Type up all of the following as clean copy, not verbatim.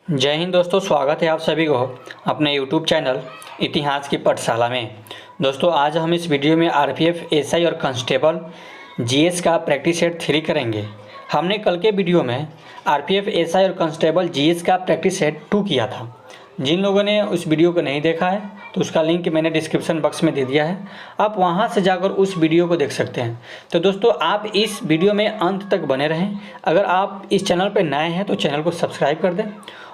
जय हिंद दोस्तों, स्वागत है आप सभी को अपने YouTube चैनल इतिहास की पाठशाला में। दोस्तों आज हम इस वीडियो में आरपीएफ एसआई और कांस्टेबल जीएस का प्रैक्टिस सेट 3 करेंगे। हमने कल के वीडियो में आरपीएफ एसआई और कांस्टेबल जीएस का प्रैक्टिस सेट 2 किया था। जिन लोगों ने उस वीडियो को नहीं देखा है तो उसका लिंक मैंने डिस्क्रिप्शन बॉक्स में दे दिया है, आप वहां से जाकर उस वीडियो को देख सकते हैं। तो दोस्तों आप इस वीडियो में अंत तक बने रहें। अगर आप इस चैनल पर नए हैं तो चैनल को सब्सक्राइब कर दें।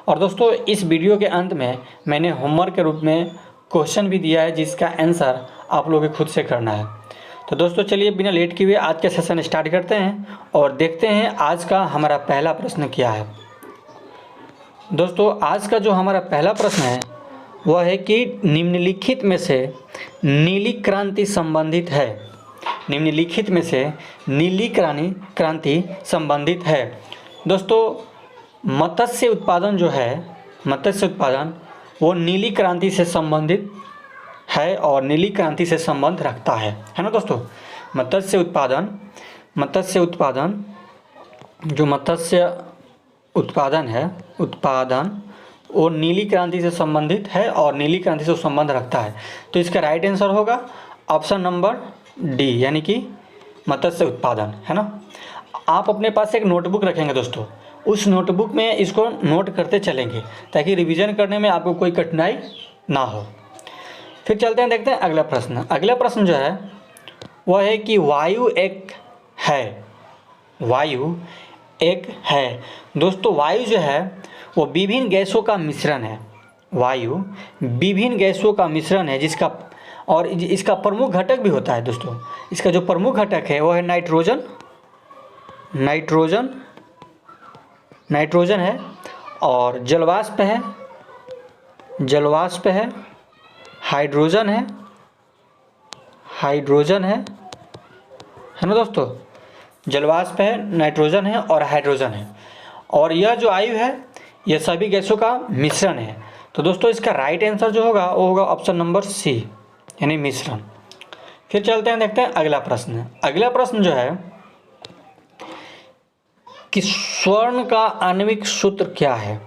और दोस्तों इस वीडियो के अंत में मैंने होमवर्क के रूप में क्वेश्चन भी दिया है जिसका आंसर आप लोगों को खुद से करना है। तो दोस्तों चलिए बिना लेट किए हुए आज का सेशन स्टार्ट करते हैं और देखते हैं आज का हमारा पहला प्रश्न क्या है। दोस्तों आज का जो हमारा पहला प्रश्न है वह है कि निम्नलिखित में से नीली क्रांति संबंधित है। निम्नलिखित में से नीली क्रांति संबंधित है। दोस्तों मत्स्य उत्पादन जो है, मत्स्य उत्पादन वो नीली क्रांति से संबंधित है और नीली क्रांति से संबंध रखता है ना दोस्तों। मत्स्य उत्पादन जो मत्स्य उत्पादन है, उत्पादन वो नीली क्रांति से संबंधित है और नीली क्रांति से संबंध रखता है। तो इसका राइट आंसर होगा ऑप्शन नंबर डी, यानी कि मत्स्य उत्पादन, है ना। आप अपने पास एक नोटबुक रखेंगे दोस्तों, उस नोटबुक में इसको नोट करते चलेंगे ताकि रिवीजन करने में आपको कोई कठिनाई ना हो। फिर चलते हैं, देखते हैं अगला प्रश्न। अगला प्रश्न जो है वह है कि वायु एक है। वायु एक है। दोस्तों वायु जो है वो विभिन्न गैसों का मिश्रण है। वायु विभिन्न गैसों का मिश्रण है जिसका और इसका प्रमुख घटक भी होता है दोस्तों। इसका जो प्रमुख घटक है वो है नाइट्रोजन है और जलवाष्प है, हाइड्रोजन है ना दोस्तों। जलवाष्प है, नाइट्रोजन है और हाइड्रोजन है। और यह जो वायु है यह सभी गैसों का मिश्रण है। तो दोस्तों इसका राइट आंसर जो होगा वो होगा ऑप्शन नंबर सी, यानी मिश्रण। फिर चलते हैं, देखते हैं अगला प्रश्न। अगला प्रश्न जो है कि स्वर्ण का आणविक सूत्र क्या है।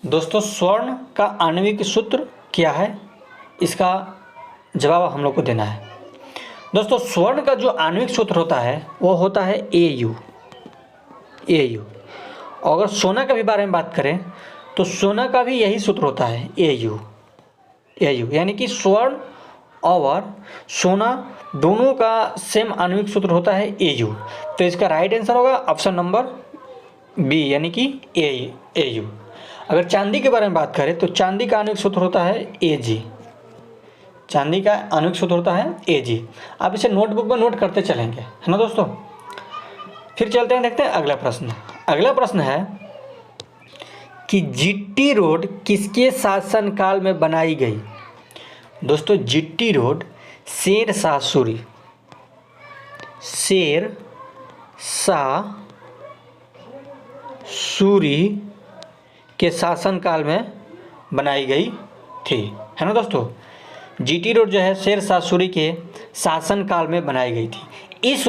दोस्तों स्वर्ण का आणविक सूत्र क्या है, इसका जवाब हम लोग को देना है। दोस्तों स्वर्ण का जो आणविक सूत्र होता है वो होता है AU। अगर सोना का भी बारे में बात करें तो सोना का भी यही सूत्र होता है AU, यानी कि स्वर्ण और सोना दोनों का सेम आणविक सूत्र होता है AU। तो इसका राइट आंसर होगा ऑप्शन नंबर बी, यानी कि AU। अगर चांदी के बारे में बात करें तो चांदी का आणविक सूत्र होता है AG। चांदी का आणविक सूत्र होता है AG। आप इसे नोटबुक में नोट करते चलेंगे, है ना दोस्तों। फिर चलते हैं, देखते हैं अगला प्रश्न। अगला प्रश्न है कि जीटी रोड किसके शासनकाल में बनाई गई। दोस्तों जीटी रोड शेरशाह सूरी के शासनकाल में बनाई गई थी, है ना दोस्तों। जीटी रोड जो है शेरशाह सूरी के शासनकाल में बनाई गई थी। इस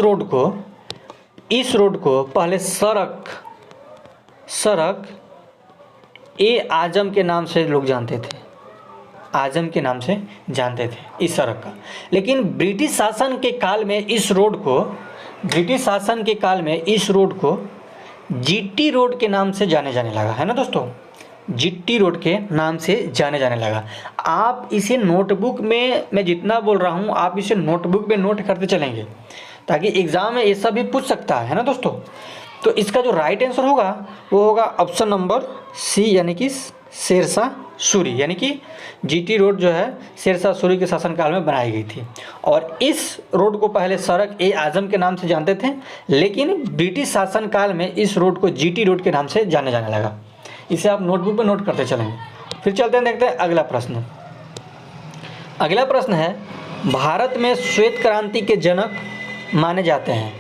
रोड को पहले सड़क ए आजम के नाम से लोग जानते थे। आजम के नाम से जानते थे इस सड़क का। लेकिन ब्रिटिश शासन के काल में इस रोड को जीटी रोड के नाम से जाने लगा, है ना दोस्तों। जीटी रोड के नाम से जाने लगा। आप इसे नोटबुक में, मैं जितना बोल रहा हूँ आप इसे नोटबुक में नोट करते चलेंगे ताकि एग्जाम में ऐसा भी पूछ सकता है ना दोस्तों। तो इसका जो राइट आंसर होगा वो होगा ऑप्शन नंबर सी, यानी कि शेरशाह सूरी, यानी कि जीटी रोड जो है शेरशाह सूरी के शासनकाल में बनाई गई थी। और इस रोड को पहले सड़क ए आजम के नाम से जानते थे, लेकिन ब्रिटिश शासनकाल में इस रोड को जीटी रोड के नाम से जाने लगा। इसे आप नोटबुक में नोट करते चलेंगे। फिर चलते हैं, देखते हैं अगला प्रश्न। अगला प्रश्न है भारत में श्वेत क्रांति के जनक माने जाते हैं।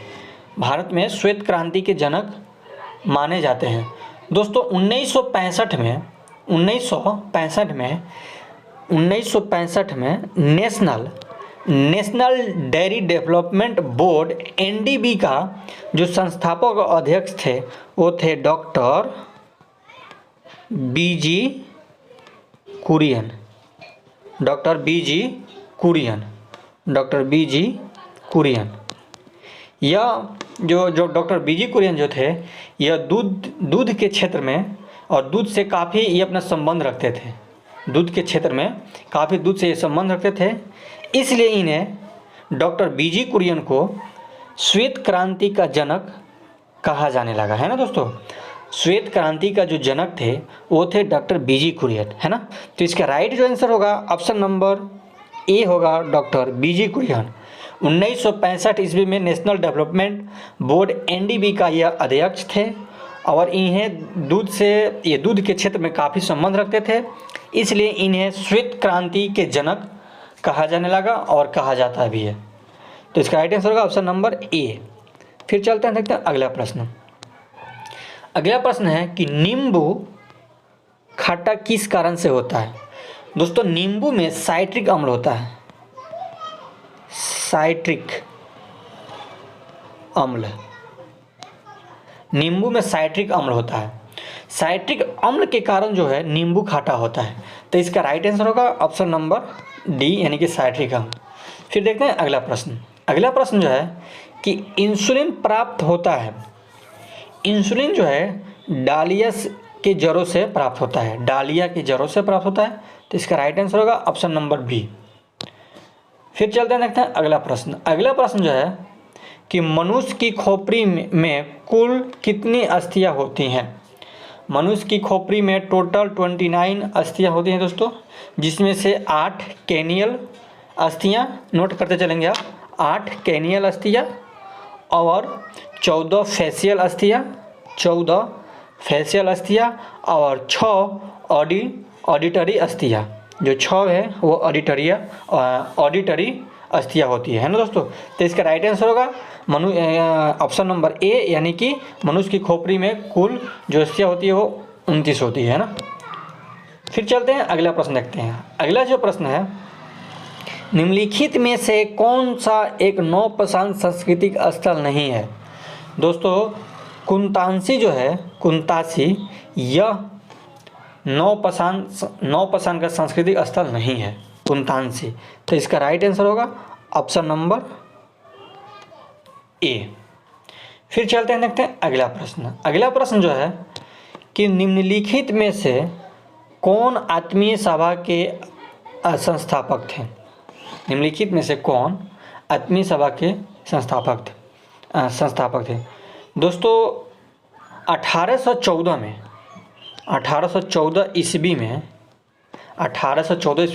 भारत में श्वेत क्रांति के जनक माने जाते हैं। दोस्तों 1965 में national dairy development board NDB का जो संस्थापक अध्यक्ष थे वो थे डॉक्टर बीजी कुरियन, डॉक्टर बीजी कुरियन, डॉक्टर बीजी कुरियन। यह जो डॉक्टर बीजी कुरियन जो थे, यह दूध के क्षेत्र में और दूध से काफ़ी ये अपना संबंध रखते थे। दूध के क्षेत्र में काफ़ी दूध से ये संबंध रखते थे, इसलिए इन्हें डॉक्टर बीजी कुरियन को श्वेत क्रांति का जनक कहा जाने लगा, है ना दोस्तों। श्वेत क्रांति का जो जनक थे वो थे डॉक्टर बीजी कुरियन, है ना। तो इसका राइट जो आंसर होगा ऑप्शन नंबर ए होगा, डॉक्टर बीजी कुरियन। 1965 ईस्वी में नेशनल डेवलपमेंट बोर्ड एनडीबी का यह अध्यक्ष थे और इन्हें दूध के क्षेत्र में काफ़ी संबंध रखते थे, इसलिए इन्हें श्वेत क्रांति के जनक कहा जाने लगा और कहा जाता भी है। तो इसका राइट आंसर होगा ऑप्शन नंबर ए। फिर चलते हैं, देखते हैं अगला प्रश्न। अगला प्रश्न है कि नींबू खट्टा किस कारण से होता है। दोस्तों नींबू में साइट्रिक अम्ल होता है, साइट्रिक अम्ल, नींबू में साइट्रिक अम्ल होता है। साइट्रिक अम्ल के कारण जो है नींबू खट्टा होता है। तो इसका राइट आंसर होगा ऑप्शन नंबर डी, यानी कि साइट्रिक अम्ल। फिर देखते हैं अगला प्रश्न। अगला प्रश्न जो है कि इंसुलिन प्राप्त होता है, इंसुलिन जो है डालिया के जड़ों से प्राप्त होता है, डालिया की जड़ों से प्राप्त होता है। तो इसका राइट आंसर होगा ऑप्शन नंबर बी। फिर चलते हैं, देखते हैं अगला प्रश्न। अगला प्रश्न जो है कि मनुष्य की खोपड़ी में कुल कितनी अस्थियां होती हैं। मनुष्य की खोपड़ी में टोटल 29 अस्थियां होती हैं दोस्तों, जिसमें से 8 कैनियल अस्थियां, नोट करते चलेंगे आप, 8 कैनियल अस्थियां और 14 फेशियल अस्थियां, 14 फेशियल अस्थियां और 6 ऑडिटरी अस्थियां। जो 6 है वो ऑडिटरी अस्थियां होती है ना दोस्तों। तो इसका राइट आंसर होगा ऑप्शन नंबर ए, यानी कि मनुष्य की खोपड़ी में कुल जो अस्थियां होती है वो 29 होती है ना। फिर चलते हैं अगला प्रश्न देखते हैं। अगला जो प्रश्न है, निम्नलिखित में से कौन सा एक नौपाषाण सांस्कृतिक स्थल नहीं है। दोस्तों कुंतासी जो है, कुंतासी, यह नौपाषाण का सांस्कृतिक स्थल नहीं है, कुंतासी। तो इसका राइट आंसर होगा ऑप्शन नंबर ए। फिर चलते हैं, देखते हैं अगला प्रश्न। अगला प्रश्न जो है कि निम्नलिखित में से कौन आत्मीय सभा के संस्थापक थे। निम्नलिखित में से कौन आत्मीय सभा के संस्थापक थे। दोस्तों 1814 ईस्वी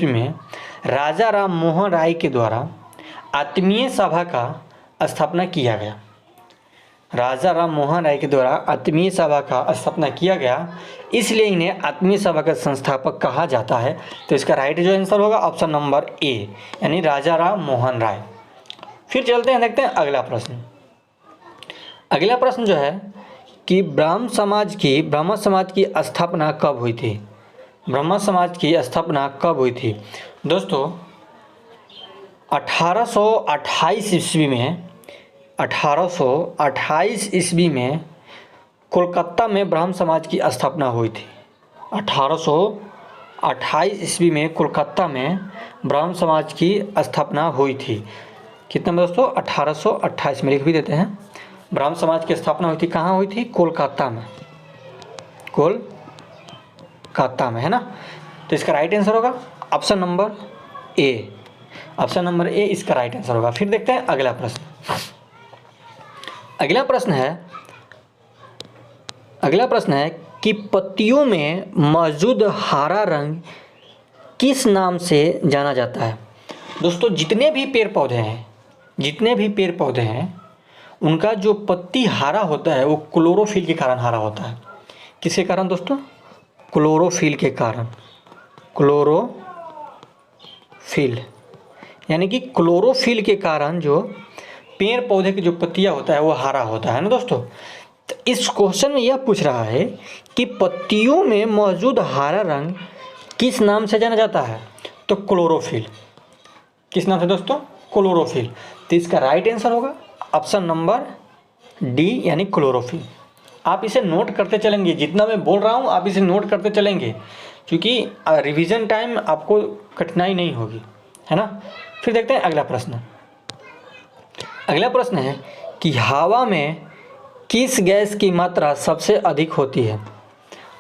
में राजा राम मोहन राय के द्वारा आत्मीय सभा का स्थापना किया गया। राजा राम मोहन राय के द्वारा आत्मीय सभा का स्थापना किया गया, इसलिए इन्हें आत्मीय सभा का संस्थापक कहा जाता है। तो इसका राइट जो आंसर होगा ऑप्शन नंबर ए, यानी राजा राम मोहन राय। फिर चलते हैं, देखते हैं अगला प्रश्न। अगला प्रश्न जो है कि ब्राह्मण समाज की स्थापना कब हुई थी। ब्राह्मण समाज की स्थापना कब हुई थी। दोस्तों 1828 ईस्वी में कोलकाता में ब्राह्मण समाज की स्थापना हुई थी। 1828 ईस्वी में कोलकाता में ब्राह्मण समाज की स्थापना हुई थी। कितना में दोस्तों 1828 में लिख भी देते हैं। ब्राह्मण समाज की स्थापना हुई थी, कहाँ हुई थी, कोलकाता में, कोलकाता में, है ना। तो इसका राइट आंसर होगा option number A, option number A इसका राइट आंसर होगा। फिर देखते हैं अगला प्रश्न। अगला प्रश्न है कि पत्तियों में मौजूद हरा रंग किस नाम से जाना जाता है। दोस्तों जितने भी पेड़ पौधे हैं उनका जो पत्ती हरा होता है वो क्लोरोफिल के कारण हरा होता है। किसके कारण दोस्तों, क्लोरोफिल के कारण, क्लोरोफिल, यानी कि क्लोरोफिल के कारण जो पेड़ पौधे की जो पत्तियां होता है वो हरा होता है ना दोस्तों। तो इस क्वेश्चन में यह पूछ रहा है कि पत्तियों में मौजूद हरा रंग किस नाम से जाना जाता है। तो क्लोरोफिल, किस नाम से दोस्तों, क्लोरोफिल। तो इसका राइट आंसर होगा ऑप्शन नंबर डी, यानी क्लोरोफिल। आप इसे नोट करते चलेंगे, जितना मैं बोल रहा हूँ आप इसे नोट करते चलेंगे, क्योंकि रिवीजन टाइम आपको कठिनाई नहीं होगी, है ना। फिर देखते हैं अगला प्रश्न। अगला प्रश्न है कि हवा में किस गैस की मात्रा सबसे अधिक होती है।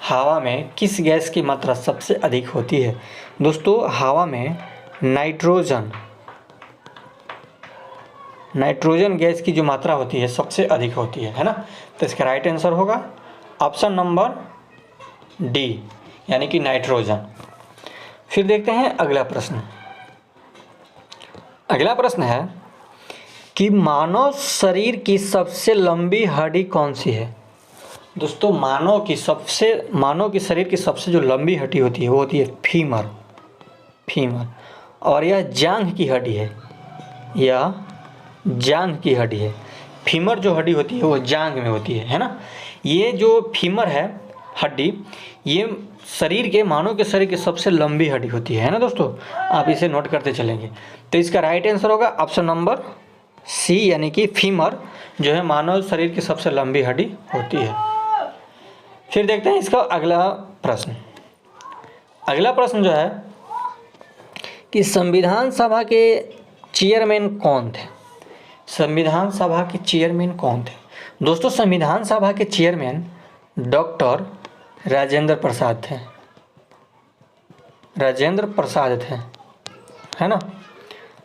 हवा में किस गैस की मात्रा सबसे अधिक होती है। दोस्तों हवा में नाइट्रोजन गैस की जो मात्रा होती है सबसे अधिक होती है ना। तो इसका राइट आंसर होगा ऑप्शन नंबर डी, यानी कि नाइट्रोजन। फिर देखते हैं अगला प्रश्न। अगला प्रश्न है कि मानव शरीर की सबसे लंबी हड्डी कौन सी है। दोस्तों मानव की शरीर की सबसे जो लंबी हड्डी होती है वो होती है फीमर, और यह जांघ की हड्डी है, यह जांघ की हड्डी है। फीमर जो हड्डी होती है वो जांघ में होती है ना। ये जो फीमर है हड्डी, ये मानव के शरीर की सबसे लंबी हड्डी होती है ना दोस्तों। आप इसे नोट करते चलेंगे। तो इसका राइट आंसर होगा ऑप्शन नंबर सी, यानी कि फीमर जो है मानव शरीर की सबसे लंबी हड्डी होती है। फिर देखते हैं इसका अगला प्रश्न। अगला प्रश्न जो है कि संविधान सभा के चेयरमैन कौन थे। संविधान सभा के चेयरमैन कौन थे। दोस्तों संविधान सभा के चेयरमैन डॉक्टर राजेंद्र प्रसाद थे, है ना।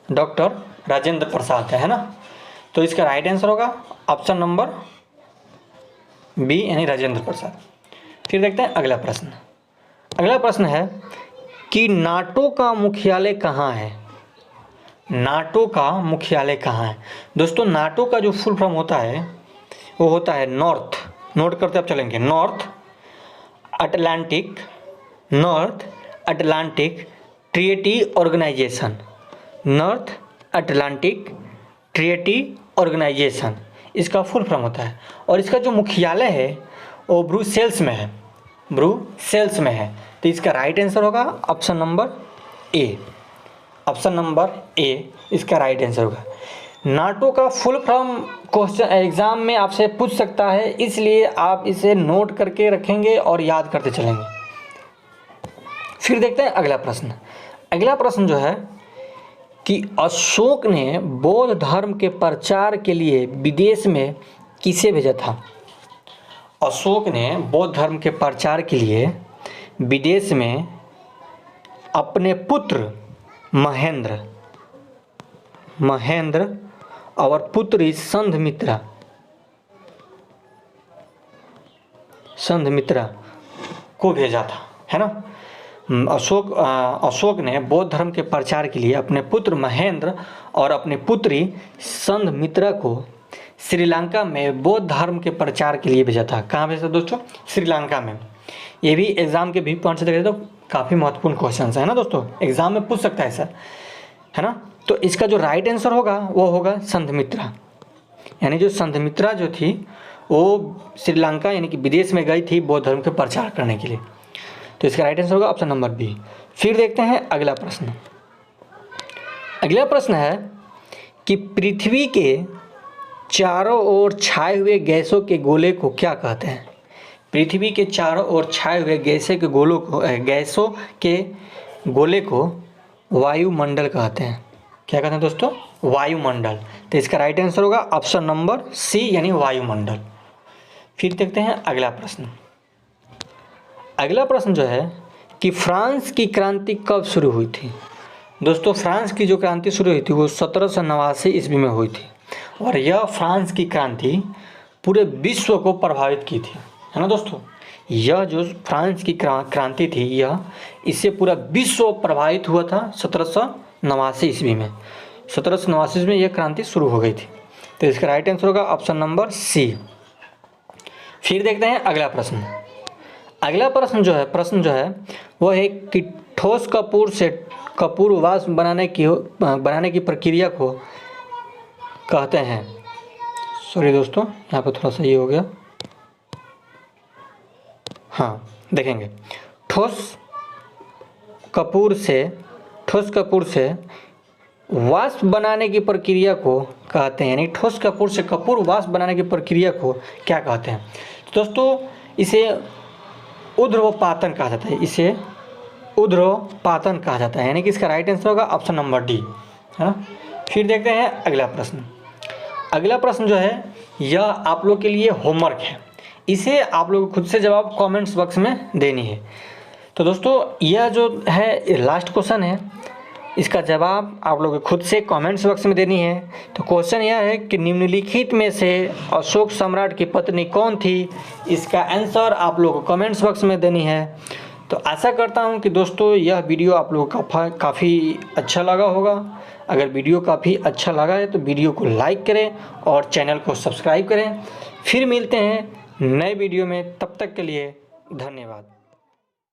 डॉक्टर राजेंद्र प्रसाद है ना। तो इसका राइट आंसर होगा ऑप्शन नंबर बी, यानी राजेंद्र प्रसाद। फिर देखते हैं अगला प्रश्न। अगला प्रश्न है कि नाटो का मुख्यालय कहाँ है। नाटो का मुख्यालय कहाँ है। दोस्तों नाटो का जो फुल फॉर्म होता है वो होता है नॉर्थ, नोट करते आप चलेंगे, North Atlantic Treaty Organization, North Atlantic Treaty Organization इसका फुल फॉर्म होता है। और इसका जो मुख्यालय है वो ब्रुसेल्स में है। तो इसका राइट आंसर होगा ऑप्शन नंबर ए, इसका राइट आंसर होगा। नाटो का फुल फॉर्म क्वेश्चन एग्जाम में आपसे पूछ सकता है, इसलिए आप इसे नोट करके रखेंगे और याद करते चलेंगे। फिर देखते हैं अगला प्रश्न। अगला प्रश्न जो है कि अशोक ने बौद्ध धर्म के प्रचार के लिए विदेश में किसे भेजा था। अशोक ने बौद्ध धर्म के प्रचार के लिए विदेश में अपने पुत्र महेंद्र और पुत्री संघमित्रा को भेजा था, है ना। अशोक ने बौद्ध धर्म के प्रचार के लिए अपने पुत्र महेंद्र और अपनी पुत्री संघमित्रा को श्रीलंका में बौद्ध धर्म के प्रचार के लिए भेजा था। कहाँ भेजा था दोस्तों, श्रीलंका में। ये भी एग्जाम के भी पॉइंट से देखें तो काफ़ी महत्वपूर्ण क्वेश्चन है ना दोस्तों, एग्जाम में पूछ सकता है सर, है ना। तो इसका जो राइट आंसर होगा वो होगा संघमित्रा, यानी जो संघमित्रा जो थी वो श्रीलंका यानी कि विदेश में गई थी बौद्ध धर्म के प्रचार करने के लिए। तो इसका राइट आंसर होगा ऑप्शन नंबर बी। फिर देखते हैं अगला प्रश्न। अगला प्रश्न है कि पृथ्वी के चारों ओर छाए हुए गैसों के गोले को क्या कहते हैं। पृथ्वी के चारों ओर छाए हुए गैसों के गोले को वायुमंडल कहते हैं। क्या कहते हैं दोस्तों, वायुमंडल। तो इसका राइट आंसर होगा ऑप्शन नंबर सी, यानी वायुमंडल। फिर देखते हैं अगला प्रश्न। अगला प्रश्न जो है कि फ्रांस की क्रांति कब शुरू हुई थी। दोस्तों फ्रांस की जो क्रांति शुरू हुई थी वो 1789 ईस्वी में हुई थी, और यह फ्रांस की क्रांति पूरे विश्व को प्रभावित की थी, है ना दोस्तों। यह जो फ्रांस की क्रांति थी यह इससे पूरा विश्व प्रभावित हुआ था 1789 ईस्वी में। 1789 ईस्वी में यह क्रांति शुरू हो गई थी। तो इसका राइट आंसर होगा ऑप्शन नंबर सी। फिर देखते हैं अगला प्रश्न। अगला प्रश्न जो है वह है कि ठोस कपूर से कपूर वाष्प बनाने की प्रक्रिया को कहते हैं। सॉरी दोस्तों, यहाँ पर थोड़ा सा ये हो गया। हाँ देखेंगे, ठोस कपूर से वाष्प बनाने की प्रक्रिया को कहते हैं, यानी ठोस कपूर से कपूर वाष्प बनाने की प्रक्रिया को क्या कहते हैं। तो दोस्तों इसे ऊर्ध्वपातन कहा जाता है, इसे ऊर्ध्वपातन कहा जाता है, यानी कि इसका राइट आंसर होगा ऑप्शन नंबर डी, है ना। फिर देखते हैं अगला प्रश्न। अगला प्रश्न जो है यह आप लोग के लिए होमवर्क है, इसे आप लोग खुद से जवाब कमेंट्स बॉक्स में देनी है। तो दोस्तों यह जो है लास्ट क्वेश्चन है, इसका जवाब आप लोग खुद से कमेंट्स बॉक्स में देनी है। तो क्वेश्चन यह है कि निम्नलिखित में से अशोक सम्राट की पत्नी कौन थी, इसका आंसर आप लोग को कमेंट्स बॉक्स में देनी है। तो आशा करता हूं कि दोस्तों यह वीडियो आप लोगों को काफ़ी अच्छा लगा होगा। अगर वीडियो काफ़ी अच्छा लगा है तो वीडियो को लाइक करें और चैनल को सब्सक्राइब करें। फिर मिलते हैं नए वीडियो में, तब तक के लिए धन्यवाद।